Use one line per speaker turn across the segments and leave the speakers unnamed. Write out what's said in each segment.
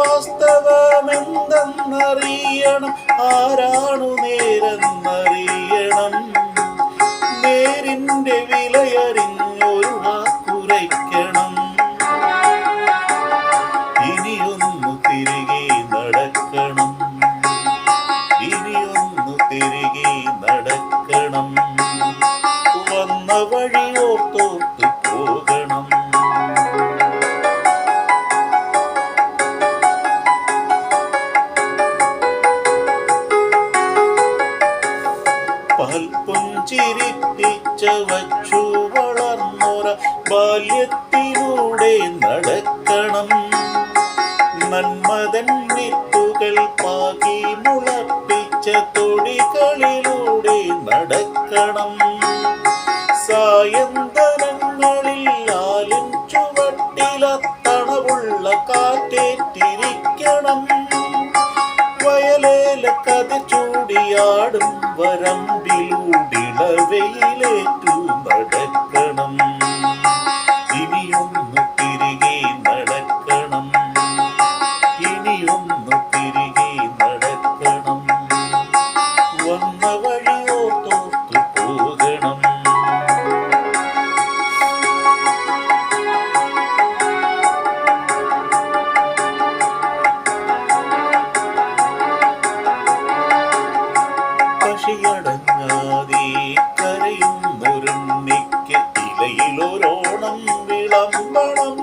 വാസ്തവമെന്തെന്നറിയണം, ആരാണു നേരെന്നറിയണം. നേരിന്റെ വിലയറിഞ്ഞൊരു വാക്കുരയ്ക്കണം. ഇനിയൊന്നു തിരികെ നടക്കണം, ഇനിയൊന്നു തിരികെ നടക്കണം. വന്ന വഴി ഓർത്തോർത്തു പോകണം. പാൽപുഞ്ചിരിപ്പിച്ച വച്ചു വളർന്നൊര ബാല്യത്തിലൂടെ നടക്കണം. നന്മതൻ വിത്തുകൾ പാകി മുളപ്പിച്ച തൊടികളിലൂടെ നടക്കണം. സായന്തനങ്ങളിൽ ആലിൻ ചുവട്ടിലത്തണവുള്ള കാറ്റേറ്റിരിക്കണം. വയലേല കഥ ചൂടിയാടും വരമ്പിലൂടിളവയിലേറ്റു നടക്കണം. ഇനിയൊന്നു തിരികെ നടക്കണം, ഇനിയൊന്നു തിരികെ നടക്കണം. വന്ന വഴി ഓർത്തോർത്തു പോകണം. പശിയടങ്ങാതെ കരയുന്നൊരുണ്ണിക്ക് ഇലയിലൊരോണം വിളമ്പണം.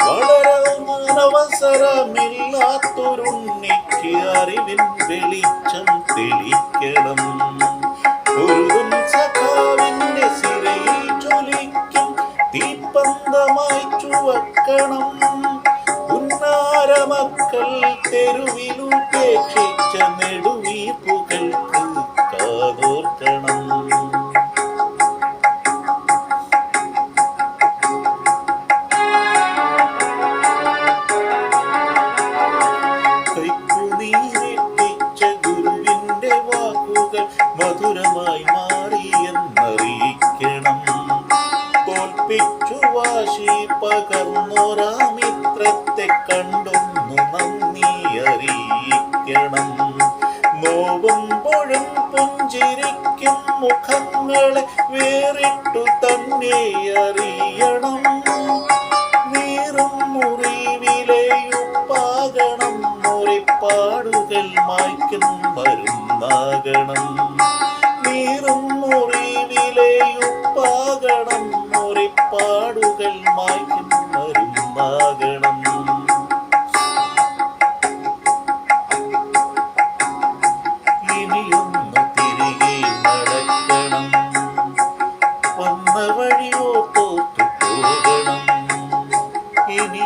വളരാൻ അവസരമില്ലാത്തൊരുണ്ണിക്ക് അറിവിൻ വെളിച്ചം തെളിക്കണം. ഒരുതും സഖാവിന്റെ സിരയിൽ ജ്വലിക്കും തീപ്പന്തമായി ചുവക്കണം. ഉന്നാരമക്കൾ തെരുവിലുപേക്ഷിച്ച നെടുവീർപ്പുകൾക്ക് കാതോർക്കണം. കൈക്കുനീരെത്തിച്ച ഗുരുവിന്റെ വാക്കുകൾ മധുരമായി മാറിയെന്നറിയിക്കണം. തോൽപ്പിച്ചു വാശി പകർന്നൊരാ മിത്രത്തെ കണ്ടൊന്നു നന്ദി അറിയിക്കണം. നോവുമ്പോഴും പുഞ്ചിരിക്കും മുഖങ്ങളെ വേറിട്ടു തന്നെ അറിയണം. നീറും മുറിവിലെയുപ്പാകണം, മുറിപ്പാടുകൾ മായ്ക്കും മരുന്നാകണം. നീറും മുറിവിലെയുപ്പാകണം, മുറിപ്പാടുകൾ മായ്ക്കും മരുന്നാകണം. ഇനിയൊന്നു തിരികെ നടക്കണം, വന്ന വഴി ഓർത്തോർത്തു പോകണം. ഇനി